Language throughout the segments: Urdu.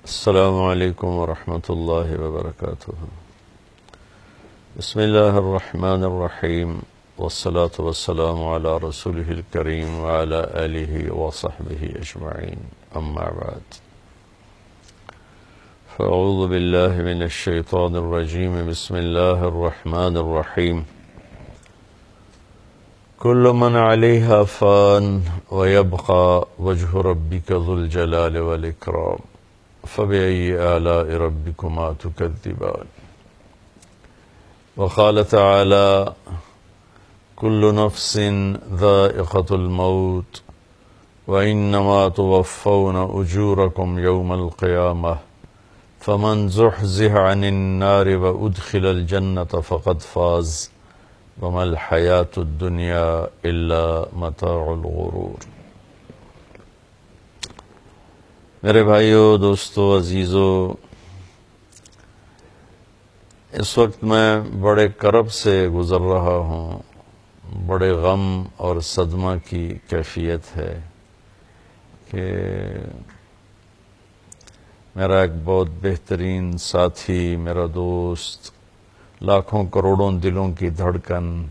السلام علیکم ورحمۃ اللہ وبرکاتہ۔ بسم اللہ الرحمن الرحیم، والصلاة والسلام علی رسولہ الکریم وعلی آلہ وصحبہ اجمعین، اما بعد فاعوذ باللہ من الشیطان الرجیم، بسم اللہ الرحمن الرحیم۔ کل من علیہا فان ویبقى وجہ ربک ذو الجلال والاکرام، فبأي آلاء ربكما تكذبان۔ وقال تعالى كل نفس ذائقة الموت وإنما توفون أجوركم يوم القيامة فمن زحزح عن النار وأدخل الجنة فقد فاز وما الحياة الدنيا إلا متاع الغرور۔ میرے بھائیو، دوستو، عزیزو، اس وقت میں بڑے کرب سے گزر رہا ہوں، بڑے غم اور صدمہ کی کیفیت ہے کہ میرا ایک بہت بہترین ساتھی، میرا دوست، لاکھوں کروڑوں دلوں کی دھڑکن،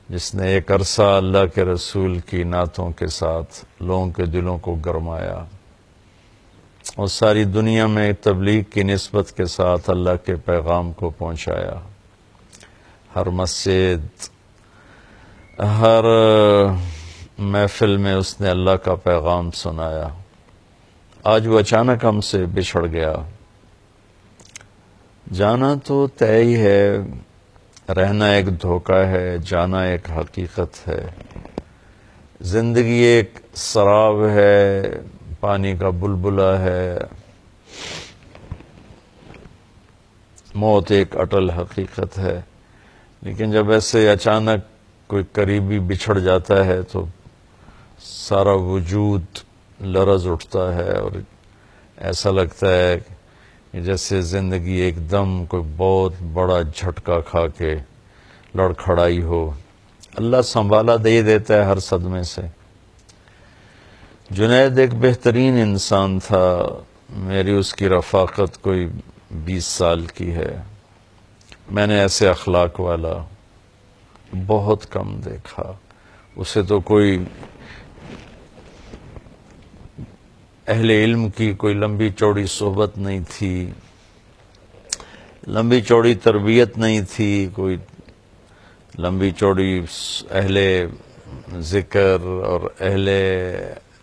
جس نے ایک عرصہ اللہ کے رسول کی نعتوں کے ساتھ لوگوں کے دلوں کو گرمایا اور ساری دنیا میں تبلیغ کی نسبت کے ساتھ اللہ کے پیغام کو پہنچایا، ہر مسجد، ہر محفل میں اس نے اللہ کا پیغام سنایا، آج وہ اچانک ہم سے بچھڑ گیا۔ جانا تو طے ہی ہے، رہنا ایک دھوکہ ہے، جانا ایک حقیقت ہے۔ زندگی ایک سراب ہے، پانی کا بلبلہ ہے، موت ایک اٹل حقیقت ہے۔ لیکن جب ایسے اچانک کوئی قریبی بچھڑ جاتا ہے تو سارا وجود لرز اٹھتا ہے اور ایسا لگتا ہے کہ جیسے زندگی ایک دم کوئی بہت بڑا جھٹکا کھا کے لڑکھڑائی ہو۔ اللہ سنبھالا دے دیتا ہے ہر صدمے سے۔ جنید ایک بہترین انسان تھا، میری اس کی رفاقت کوئی 20 سال کی ہے۔ میں نے ایسے اخلاق والا بہت کم دیکھا۔ اسے تو کوئی اہل علم کی کوئی لمبی چوڑی صحبت نہیں تھی، لمبی چوڑی تربیت نہیں تھی، کوئی لمبی چوڑی اہل ذکر اور اہل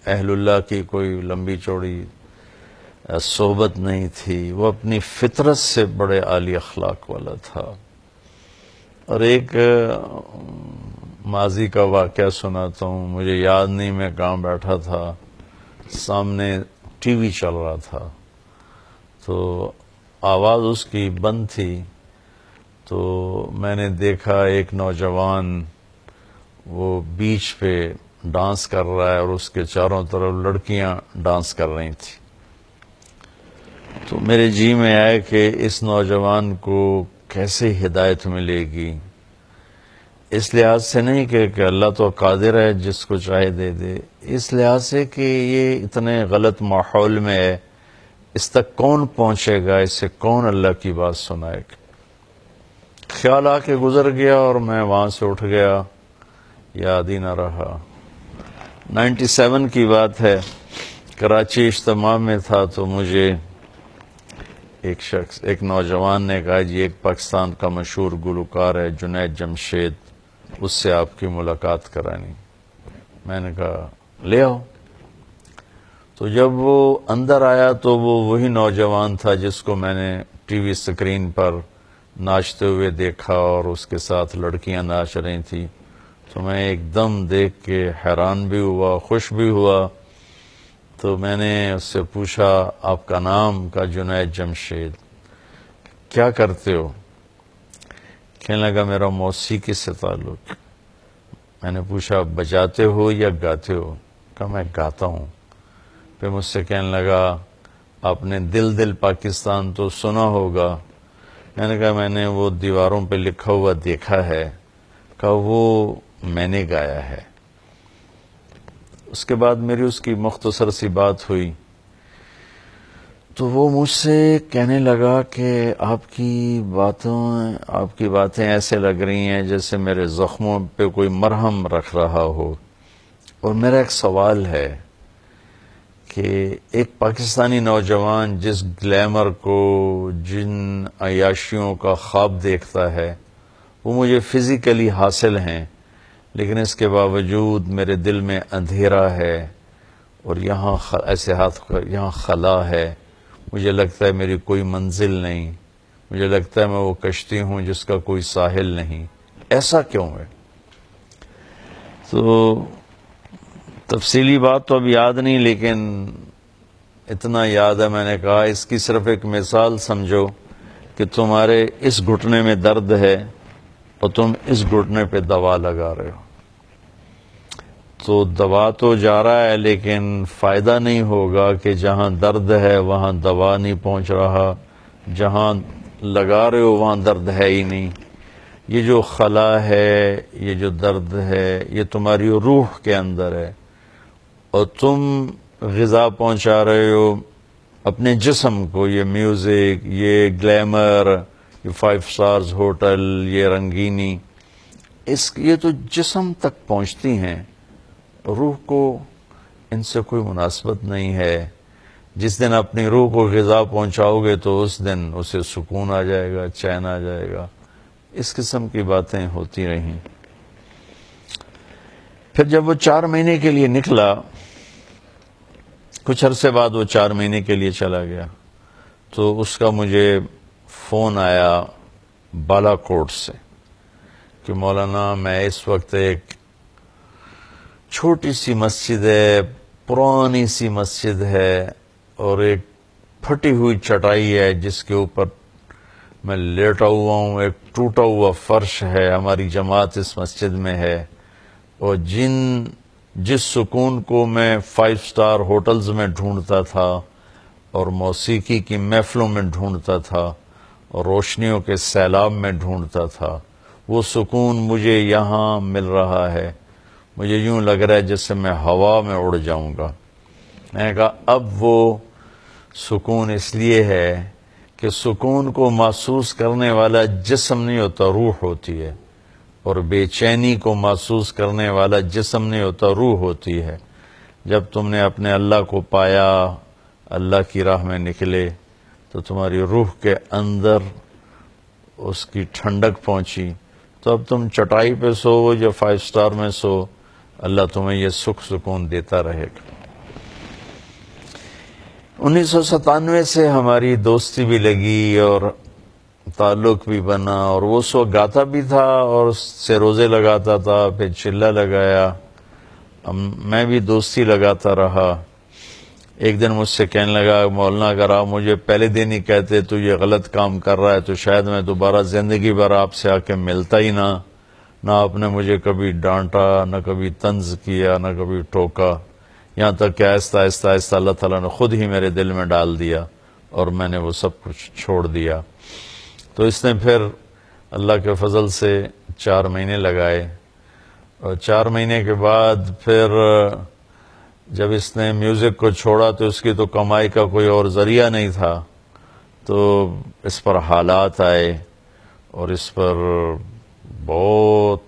اللہ کی کوئی لمبی چوڑی صحبت نہیں تھی۔ وہ اپنی فطرت سے بڑے عالی اخلاق والا تھا۔ اور ایک ماضی کا واقعہ سناتا ہوں، مجھے یاد نہیں، میں کہاں بیٹھا تھا، سامنے ٹی وی چل رہا تھا تو آواز اس کی بند تھی، تو میں نے دیکھا ایک نوجوان وہ بیچ پہ ڈانس کر رہا ہے اور اس کے چاروں طرف لڑکیاں ڈانس کر رہی تھیں۔ تو میرے جی میں آیا کہ اس نوجوان کو کیسے ہدایت ملے گی، اس لحاظ سے نہیں کہ اللہ تو قادر ہے جس کو چاہے دے دے، اس لحاظ سے کہ یہ اتنے غلط ماحول میں ہے، اس تک کون پہنچے گا، اس سے کون اللہ کی بات سنائے گا۔ خیال آ کے گزر گیا اور میں وہاں سے اٹھ گیا، یاد ہی نہ رہا۔ 97 کی بات ہے، کراچی اجتماع میں تھا تو مجھے ایک نوجوان نے کہا جی ایک پاکستان کا مشہور گلوکار ہے جنید جمشید، اس سے آپ کی ملاقات کرانی۔ میں نے کہا لے آؤ۔ تو جب وہ اندر آیا تو وہ وہی نوجوان تھا جس کو میں نے ٹی وی اسکرین پر ناچتے ہوئے دیکھا اور اس کے ساتھ لڑکیاں ناچ رہی تھیں۔ تو میں ایک دم دیکھ کے حیران بھی ہوا، خوش بھی ہوا۔ تو میں نے اس سے پوچھا آپ کا نام؟ کا جنید جمشید۔ کیا کرتے ہو؟ کہنے لگا میرا موسیقی سے تعلق۔ میں نے پوچھا بجاتے ہو یا گاتے ہو؟ کہا میں گاتا ہوں۔ پھر مجھ سے کہنے لگا آپ نے دل دل پاکستان تو سنا ہوگا۔ میں نے کہا میں نے وہ دیواروں پہ لکھا ہوا دیکھا ہے۔ کہا وہ میں نے گایا ہے۔ اس کے بعد میری اس کی مختصر سی بات ہوئی تو وہ مجھ سے کہنے لگا کہ آپ کی باتیں ایسے لگ رہی ہیں جیسے میرے زخموں پہ کوئی مرہم رکھ رہا ہو، اور میرا ایک سوال ہے کہ ایک پاکستانی نوجوان جس گلیمر کو، جن عیاشیوں کا خواب دیکھتا ہے، وہ مجھے فزیکلی حاصل ہیں، لیکن اس کے باوجود میرے دل میں اندھیرا ہے، اور یہاں ایسے ہاتھ یہاں خلا ہے، مجھے لگتا ہے میری کوئی منزل نہیں، مجھے لگتا ہے میں وہ کشتی ہوں جس کا کوئی ساحل نہیں، ایسا کیوں ہے؟ تو تفصیلی بات تو اب یاد نہیں، لیکن اتنا یاد ہے میں نے کہا اس کی صرف ایک مثال سمجھو کہ تمہارے اس گھٹنے میں درد ہے اور تم اس گھٹنے پہ دوا لگا رہے ہو، تو دوا تو جا رہا ہے لیکن فائدہ نہیں ہوگا کہ جہاں درد ہے وہاں دوا نہیں پہنچ رہا، جہاں لگا رہے ہو وہاں درد ہے ہی نہیں۔ یہ جو خلا ہے، یہ جو درد ہے، یہ تمہاری روح کے اندر ہے، اور تم غذا پہنچا رہے ہو اپنے جسم کو، یہ میوزک، یہ گلیمر، یہ 5 سٹارز ہوٹل، یہ رنگینی، یہ تو جسم تک پہنچتی ہیں، روح کو ان سے کوئی مناسبت نہیں ہے۔ جس دن اپنی روح کو غذا پہنچاؤ گے تو اس دن اسے سکون آ جائے گا، چین آ جائے گا۔ اس قسم کی باتیں ہوتی رہیں۔ پھر جب وہ 4 مہینے کے لیے نکلا، کچھ عرصے بعد وہ 4 مہینے کے لیے چلا گیا، تو اس کا مجھے فون آیا بالا کوٹ سے کہ مولانا میں اس وقت ایک چھوٹی سی مسجد ہے، پرانی سی مسجد ہے، اور ایک پھٹی ہوئی چٹائی ہے جس کے اوپر میں لیٹا ہوا ہوں، ایک ٹوٹا ہوا فرش ہے، ہماری جماعت اس مسجد میں ہے، اور جس سکون کو میں 5 سٹار ہوٹلز میں ڈھونڈتا تھا اور موسیقی کی محفلوں میں ڈھونڈتا تھا اور روشنیوں کے سیلاب میں ڈھونڈتا تھا، وہ سکون مجھے یہاں مل رہا ہے۔ مجھے یوں لگ رہا ہے جیسے میں ہوا میں اڑ جاؤں گا۔ میں نے کہا اب وہ سکون اس لیے ہے کہ سکون کو محسوس کرنے والا جسم نہیں ہوتا، روح ہوتی ہے، اور بے چینی کو محسوس کرنے والا جسم نہیں ہوتا، روح ہوتی ہے۔ جب تم نے اپنے اللہ کو پایا، اللہ کی راہ میں نکلے، تو تمہاری روح کے اندر اس کی ٹھنڈک پہنچی، تو اب تم چٹائی پہ سو یا 5 سٹار میں سو، اللہ تمہیں یہ سکون دیتا رہے گا۔ 1997 سے ہماری دوستی بھی لگی اور تعلق بھی بنا، اور وہ سو گاتا بھی تھا اور اس سے روزے لگاتا تھا، پھر چلہ لگایا، میں بھی دوستی لگاتا رہا۔ ایک دن مجھ سے کہنے لگا مولانا اگر آپ مجھے پہلے دن ہی کہتے تو یہ غلط کام کر رہا ہے تو شاید میں دوبارہ زندگی بھر آپ سے آ کے ملتا ہی نہ آپ نے مجھے کبھی ڈانٹا، نہ کبھی طنز کیا، نہ کبھی ٹوکا، یہاں تک کہ آہستہ آہستہ اللہ تعالیٰ نے خود ہی میرے دل میں ڈال دیا اور میں نے وہ سب کچھ چھوڑ دیا۔ تو اس نے پھر اللہ کے فضل سے 4 مہینے لگائے، اور 4 مہینے کے بعد پھر جب اس نے میوزک کو چھوڑا تو اس کی تو کمائی کا کوئی اور ذریعہ نہیں تھا، تو اس پر حالات آئے اور اس پر بہت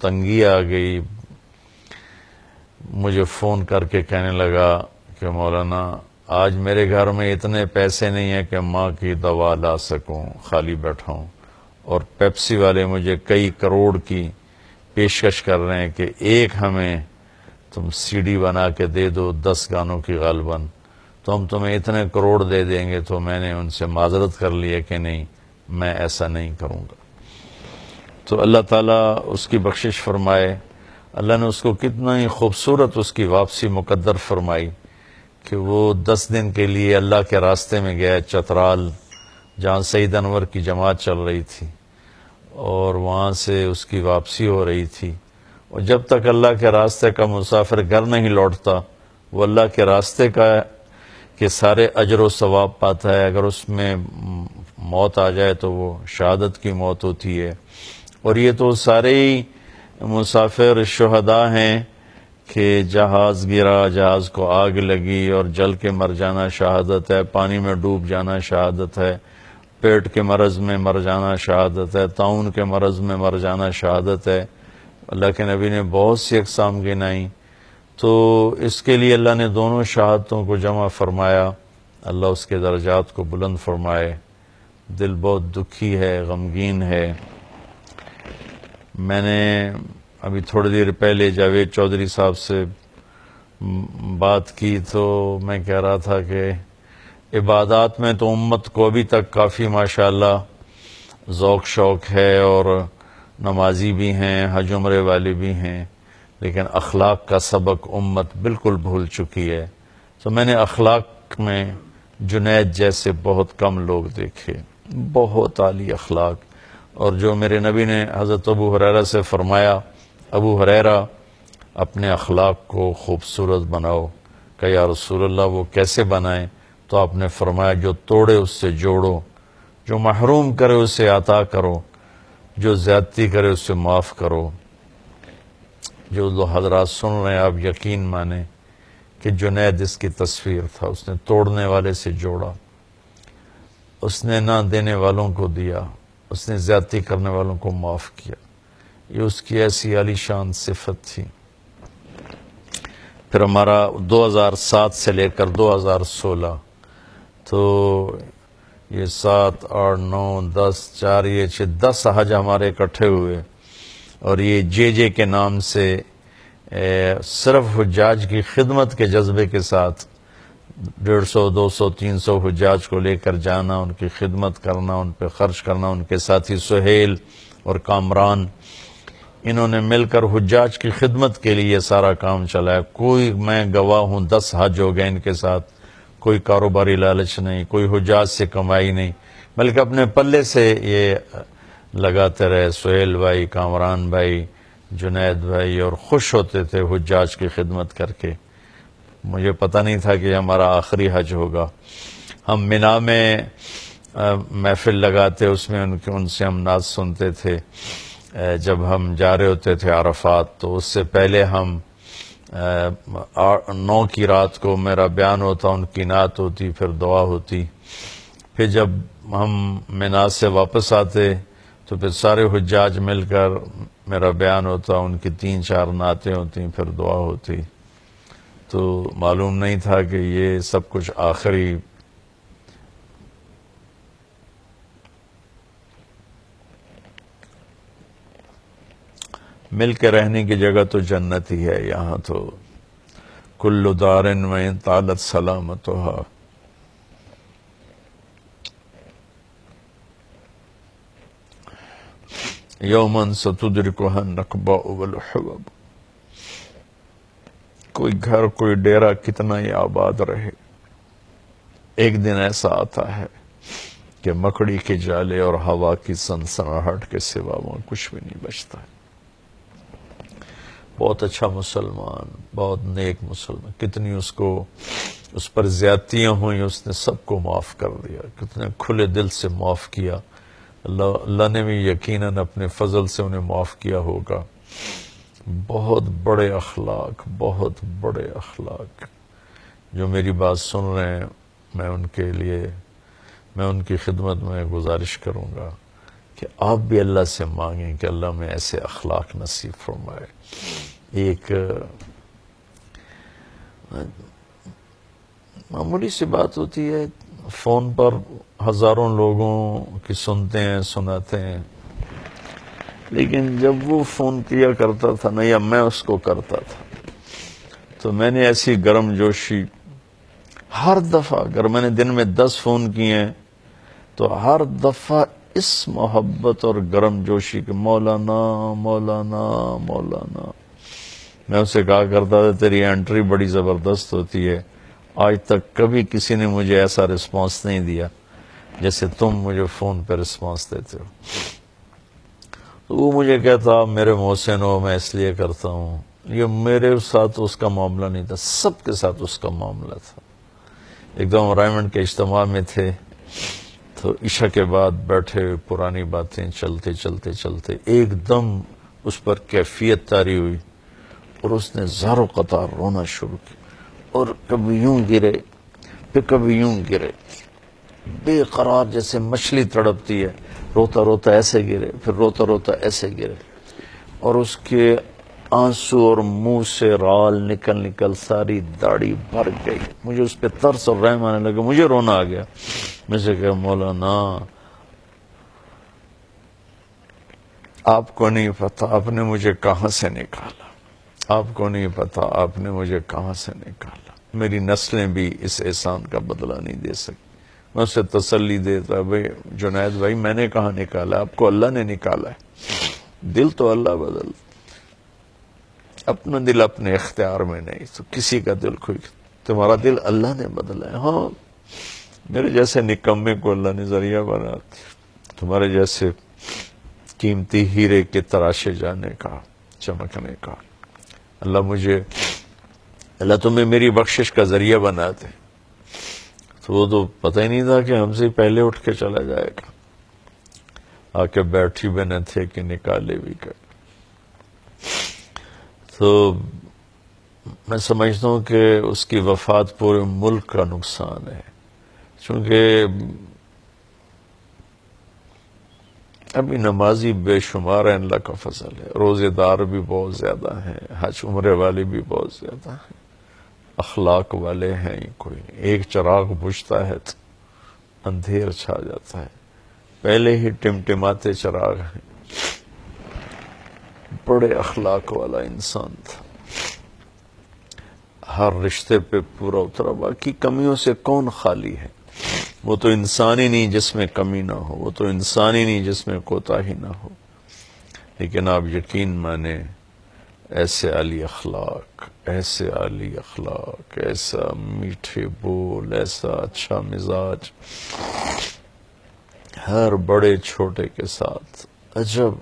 تنگی آ گئی۔ مجھے فون کر کے کہنے لگا کہ مولانا آج میرے گھر میں اتنے پیسے نہیں ہیں کہ ماں کی دوا لا سکوں، خالی بیٹھا ہوں، اور پیپسی والے مجھے کئی کروڑ کی پیشکش کر رہے ہیں کہ ایک ہمیں تم سی ڈی بنا کے دے دو 10 گانوں کی غالباً، تو ہم تمہیں اتنے کروڑ دے دیں گے۔ تو میں نے ان سے معذرت کر لی ہے کہ نہیں، میں ایسا نہیں کروں گا۔ تو اللہ تعالیٰ اس کی بخشش فرمائے، اللہ نے اس کو کتنا ہی خوبصورت اس کی واپسی مقدر فرمائی کہ وہ 10 دن کے لیے اللہ کے راستے میں گیا چترال، جہاں سید انور کی جماعت چل رہی تھی، اور وہاں سے اس کی واپسی ہو رہی تھی، اور جب تک اللہ کے راستے کا مسافر گھر نہیں لوٹتا وہ اللہ کے راستے کا کہ سارے اجر و ثواب پاتا ہے۔ اگر اس میں موت آ جائے تو وہ شہادت کی موت ہوتی ہے، اور یہ تو سارے ہی مسافر شہداء ہیں کہ جہاز گرا، جہاز کو آگ لگی اور جل کے مر جانا شہادت ہے، پانی میں ڈوب جانا شہادت ہے، پیٹ کے مرض میں مر جانا شہادت ہے، طاعون کے مرض میں مر جانا شہادت ہے۔ اللہ کے نبی نے بہت سی اقسام گنائیں، تو اس کے لیے اللہ نے دونوں شہادتوں کو جمع فرمایا۔ اللہ اس کے درجات کو بلند فرمائے۔ دل بہت دکھی ہے، غمگین ہے۔ میں نے ابھی تھوڑی دیر پہلے جاوید چودھری صاحب سے بات کی تو میں کہہ رہا تھا کہ عبادات میں تو امت کو ابھی تک کافی ماشاءاللہ ذوق شوق ہے، اور نمازی بھی ہیں، حج عمرے والے بھی ہیں، لیکن اخلاق کا سبق امت بالکل بھول چکی ہے۔ تو میں نے اخلاق میں جنید جیسے بہت کم لوگ دیکھے، بہت عالی اخلاق۔ اور جو میرے نبی نے حضرت ابو ہریرہ سے فرمایا، ابو ہریرہ اپنے اخلاق کو خوبصورت بناؤ، کہ یا رسول اللہ وہ کیسے بنائیں؟ تو آپ نے فرمایا جو توڑے اس سے جوڑو، جو محروم کرے اسے عطا کرو، جو زیادتی کرے اسے معاف کرو۔ جو لوگ حضرات سن رہے ہیں آپ یقین مانیں کہ جنید اس کی تصویر تھا۔ اس نے توڑنے والے سے جوڑا، اس نے نہ دینے والوں کو دیا، اس نے زیادتی کرنے والوں کو معاف کیا۔ یہ اس کی ایسی عالی شان صفت تھی۔ پھر ہمارا 2007 سے لے کر 2016 تو یہ 7 8 9 10 4 یہ 10 حج ہمارے اکٹھے ہوئے، اور یہ جے کے نام سے صرف حجاج کی خدمت کے جذبے کے ساتھ 150 200 300 حجاج کو لے کر جانا، ان کی خدمت کرنا، ان پہ خرچ کرنا۔ ان کے ساتھی سہیل اور کامران، انہوں نے مل کر حجاج کی خدمت کے لیے سارا کام چلایا۔ کوئی، میں گواہ ہوں، 10 حج ہو گئے ان کے ساتھ۔ کوئی کاروباری لالچ نہیں، کوئی حجاج سے کمائی نہیں، بلکہ اپنے پلے سے یہ لگاتے رہے، سہیل بھائی، کامران بھائی، جنید بھائی، اور خوش ہوتے تھے حجاج کی خدمت کر کے۔ مجھے پتہ نہیں تھا کہ ہمارا آخری حج ہوگا۔ ہم مینا میں محفل لگاتے، اس میں ان سے ہم نعت سنتے تھے۔ جب ہم جا رہے ہوتے تھے عرفات تو اس سے پہلے ہم 9 کی رات کو میرا بیان ہوتا، ان کی نعت ہوتی، پھر دعا ہوتی۔ پھر جب ہم مینا سے واپس آتے تو پھر سارے حجاج مل کر میرا بیان ہوتا، ان کی 3 4 نعتیں ہوتی، پھر دعا ہوتی۔ تو معلوم نہیں تھا کہ یہ سب کچھ آخری مل کے رہنے کی جگہ تو جنت ہی ہے۔ یہاں تو کل دار وإن طالت سلامتها، یوما ستدرکها النکباء والحبب۔ کوئی گھر، کوئی ڈیرا کتنا ہی آباد رہے، ایک دن ایسا آتا ہے کہ مکڑی کے جالے اور ہوا کی سنسناہٹ کے سوا وہاں کچھ بھی نہیں بچتا ہے۔ بہت اچھا مسلمان، بہت نیک مسلمان، کتنی اس پر زیادتیاں ہوئیں، اس نے سب کو معاف کر دیا، کتنے کھلے دل سے معاف کیا۔ اللہ نے بھی یقیناً اپنے فضل سے انہیں معاف کیا ہوگا۔ بہت بڑے اخلاق، بہت بڑے اخلاق۔ جو میری بات سن رہے ہیں، میں ان کی خدمت میں گزارش کروں گا کہ آپ بھی اللہ سے مانگیں کہ اللہ میں ایسے اخلاق نصیب فرمائے۔ ایک معمولی سی بات ہوتی ہے، فون پر ہزاروں لوگوں کی سنتے ہیں، سناتے ہیں، لیکن جب وہ فون کیا کرتا تھا نا، یا میں اس کو کرتا تھا، تو میں نے ایسی گرم جوشی ہر دفعہ، اگر میں نے دن میں 10 فون کیے ہیں تو ہر دفعہ اس محبت اور گرم جوشی کے مولانا مولانا مولانا۔ میں اسے کہا کرتا تھا تیری انٹری بڑی زبردست ہوتی ہے، آج تک کبھی کسی نے مجھے ایسا رسپانس نہیں دیا جیسے تم مجھے فون پہ رسپانس دیتے ہو۔ تو وہ مجھے کہتا میرے محسن ہو، میں اس لیے کرتا ہوں۔ یہ میرے ساتھ اس کا معاملہ نہیں تھا، سب کے ساتھ اس کا معاملہ تھا۔ ایک دم رائمنڈ کے اجتماع میں تھے تو عشاء کے بعد بیٹھے، پرانی باتیں چلتے چلتے چلتے ایک دم اس پر کیفیت طاری ہوئی، اور اس نے زاروں قطار رونا شروع کیا، اور کبھی یوں گرے پھر کبھی یوں گرے، بے قرار جیسے مچھلی تڑپتی ہے، روتا روتا ایسے گرے، پھر روتا روتا ایسے گرے، اور اس کے آنسو اور منہ سے رال نکل ساری داڑھی بھر گئی۔ مجھے اس پہ ترس اور رحم آنے لگا، مجھے رونا آ گیا۔ میں سے کہا مولانا آپ کو نہیں پتا آپ نے مجھے کہاں سے نکالا، آپ کو نہیں پتا آپ نے مجھے کہاں سے نکالا، میری نسلیں بھی اس احسان کا بدلہ نہیں دے سکتی۔ میں اسے تسلی دیتا، بھائی جنید بھائی میں نے کہاں نکالا، آپ کو اللہ نے نکالا ہے، دل تو اللہ بدل، اپنا دل اپنے اختیار میں نہیں، تو کسی کا دل کوئی، تمہارا دل اللہ نے بدلا ہے۔ ہاں میرے جیسے نکمے کو اللہ نے ذریعہ بنا، تمہارے جیسے قیمتی ہیرے کے تراشے جانے کا، چمکنے کا۔ اللہ تمہیں میری بخشش کا ذریعہ بنا دے۔ تو وہ تو پتہ ہی نہیں تھا کہ ہم سے پہلے اٹھ کے چلا جائے گا، آ کے بیٹھی بھی نہ تھے کہ نکالے بھی کر۔ تو میں سمجھتا ہوں کہ اس کی وفات پورے ملک کا نقصان ہے، چونکہ ابھی نمازی بے شمار ہیں، اللہ کا فضل ہے، روزے دار بھی بہت زیادہ ہیں، حج عمرے والے بھی بہت زیادہ ہیں، اخلاق والے ہیں ہی کوئی نہیں۔ ایک چراغ بجھتا ہے تو اندھیر چھا جاتا ہے، پہلے ہی ٹمٹماتے چراغ ہیں۔ بڑے اخلاق والا انسان تھا، ہر رشتے پہ پورا اترا، باقی کمیوں سے کون خالی ہے؟ وہ تو انسان ہی نہیں جس میں کمی نہ ہو، وہ تو انسان ہی نہیں جس میں کوتاہی نہ ہو۔ لیکن آپ یقین مانیں ایسے عالی اخلاق، ایسے عالی اخلاق، ایسا میٹھے بول، ایسا اچھا مزاج، ہر بڑے چھوٹے کے ساتھ، عجب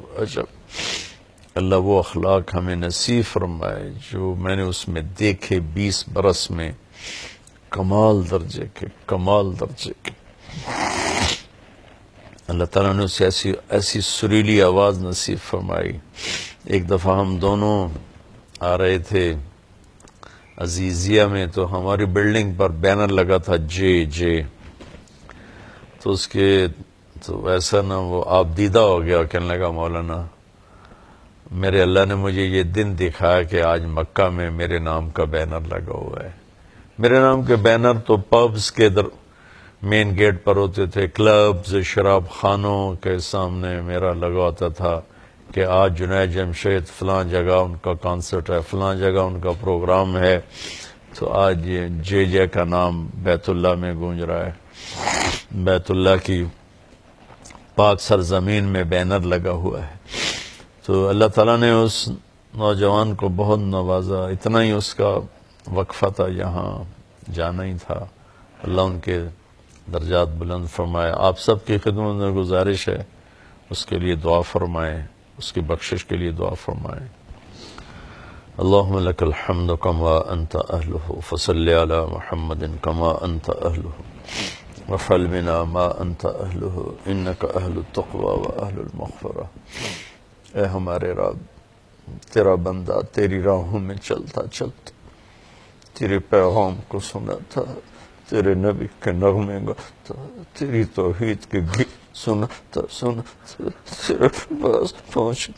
اللہ وہ اخلاق ہمیں نصیب فرمائے جو میں نے اس میں دیکھے 20 برس میں، کمال درجے کے۔ اللہ تعالیٰ نے اسے ایسی سریلی آواز نصیب فرمائی۔ ایک دفعہ ہم دونوں آ رہے تھے عزیزیہ میں، تو ہماری بلڈنگ پر بینر لگا تھا جے، تو اس کے تو ایسا نا وہ آپ دیدہ ہو گیا، کہنے لگا مولانا میرے اللہ نے مجھے یہ دن دکھایا کہ آج مکہ میں میرے نام کا بینر لگا ہوا ہے۔ میرے نام کے بینر تو پبز کے مین گیٹ پر ہوتے تھے، کلبز، شراب خانوں کے سامنے میرا لگا ہوتا تھا کہ آج جنید جمشید فلاں جگہ ان کا کانسرٹ ہے، فلاں جگہ ان کا پروگرام ہے، تو آج یہ جے کا نام بیت اللہ میں گونج رہا ہے، بیت اللہ کی پاک سرزمین میں بینر لگا ہوا ہے۔ تو اللہ تعالیٰ نے اس نوجوان کو بہت نوازا، اتنا ہی اس کا وقفہ تھا، یہاں جانا ہی تھا، اللہ ان کے درجات بلند فرمائے۔ آپ سب کی خدمت میں گزارش ہے اس کے لیے دعا فرمائیں، اس کی بخشش کے لیے دعا فرمائیں۔ اللہم لک الحمد کما انت اہلہ فصلی علی محمد کما انت اہلہ وفعل بنا ما انت اہلہ انک اہل التقوی و اہل المغفرہ۔ اے ہمارے رب، تیرا بندہ تیری راہوں میں چلتا تیرے پیغام کو سنا تھا، تیرے نبی کے نغمے گاتا، تیری توحید کے گیت سنتا تیرے پاس پہنچ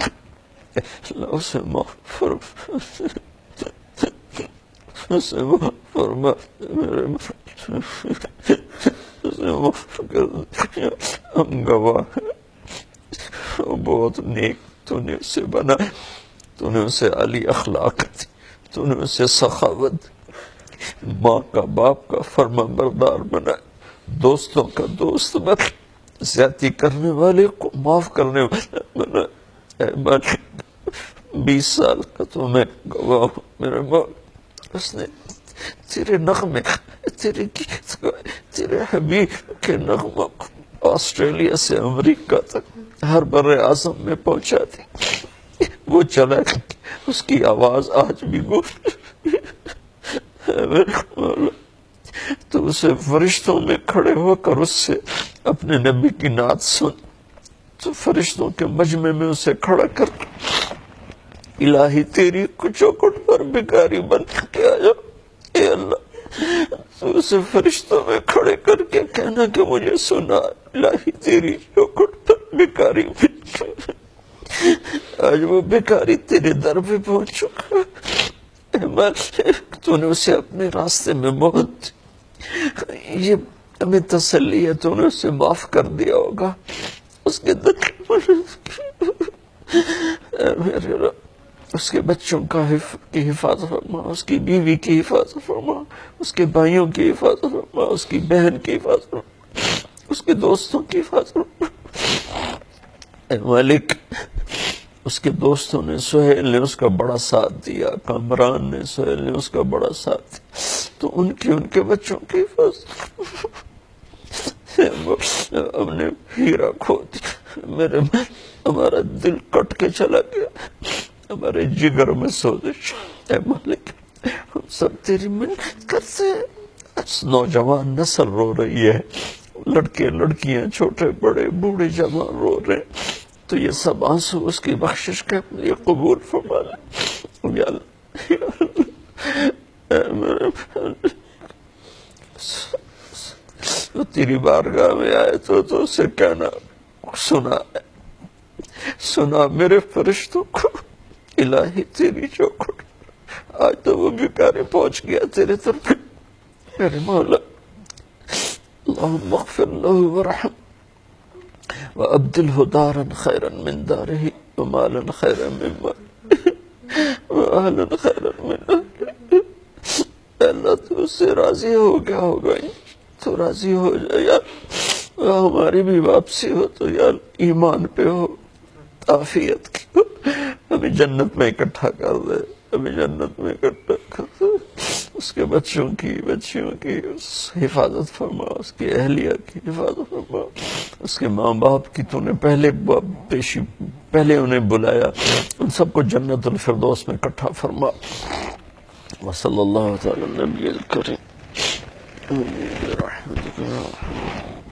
اللہ اسے معاف فرما میرے اسے معاف کر دیا، ہم گواہ ہیں وہ بہت نیک تو نے اسے بنا، تو نے اسے علی اخلاق دی، تو نے اسے سخاوت، ماں کا باپ کا فرما بردار بنا، دوستوں کا دوست بنا، زیادتی کرنے والے کو معاف کرنے والا بنا۔ اے مالک 20 سال کا تو میں گواہ ہوں میرے ماں، اس نے تیرے نغمے، تیرے حبیب کے نغمہ کو آسٹریلیا سے امریکہ تک ہر بر اعظم میں پہنچا دی، وہ چلا اس کی آواز آج بھی گونج، تو اسے فرشتوں میں کھڑے ہو کر اس سے اپنے نبی کی نعت سن، تو فرشتوں کے مجمع میں اسے کھڑا کر الہی تیری چوکھٹ پر بھکاری بن کے آیا، اے اللہ تو اسے فرشتوں میں کھڑے کر کے کہنا کہ مجھے سنا، الہی تیری چوکھٹ پر بھکاری بن کے آج وہ بھکاری تیرے در پہ پہنچ چکا، اے مالک تو نے اسے اپنے راستے میں موت دی، یہ ہمیں تسلی ہے تو نے اسے معاف کر دیا ہوگا، اس کے در میرے رب اس کے بچوں کی حفاظت فرما، اس کی بیوی کی حفاظت فرما، اس کے بھائیوں کی حفاظت فرما، اس کی بہن کی حفاظت فرما، اس کے دوستوں کی حفاظت فرما، اے مالک اس کے دوستوں نے، سہیل نے اس کا بڑا ساتھ دیا، کامران نے، سہیل نے اس کا بڑا ساتھ دیا، تو ان کے بچوں کی حفاظت ہم نے ہیرا کھو دیا، میرے ہمارا دل کٹ کے چلا گیا، ہمارے جگر میں سوزش، اے مالک ہم سب تیری منت کرتے ہیں، نوجوان نسل رو رہی ہے، لڑکے لڑکیاں چھوٹے بڑے بوڑھے جوان رو رہے ہیں، تو یہ سب آنسو اس کی بخشش کے لیے قبول فرما لے یا اللہ، وہ تیری بارگاہ میں آئے تو اسے کہنا سنا میرے فرشتوں کو، الہی تیری چوکھٹ آج تو وہ بھکاری پہنچ گیا تیرے طرف، میرے مولا اللہم اغفر له ورحم وابدلہ دارا خیرا من دارہ ومالا خیرا من مالہ واہلا خیرا من اہلہ، اللہ تو اس سے راضی ہو گیا ہوگا، تو راضی ہو جائے یا ہماری بھی واپسی ہو تو یا ایمان پہ ہو، عافیت کی ہو، ہمیں جنت میں اکٹھا کر دے، ہمیں جنت میں اکٹھا کر دے، اس کے بچوں کی بچیوں کی حفاظت فرما، اس کی اہلیہ کی حفاظت فرما، اس کے ماں باپ کی تو نے پہلے انہیں بلایا، ان سب کو جنت الفردوس میں اکٹھا فرما، وصلی اللہ تعالی النبی الکریم برحمتک یا ارحم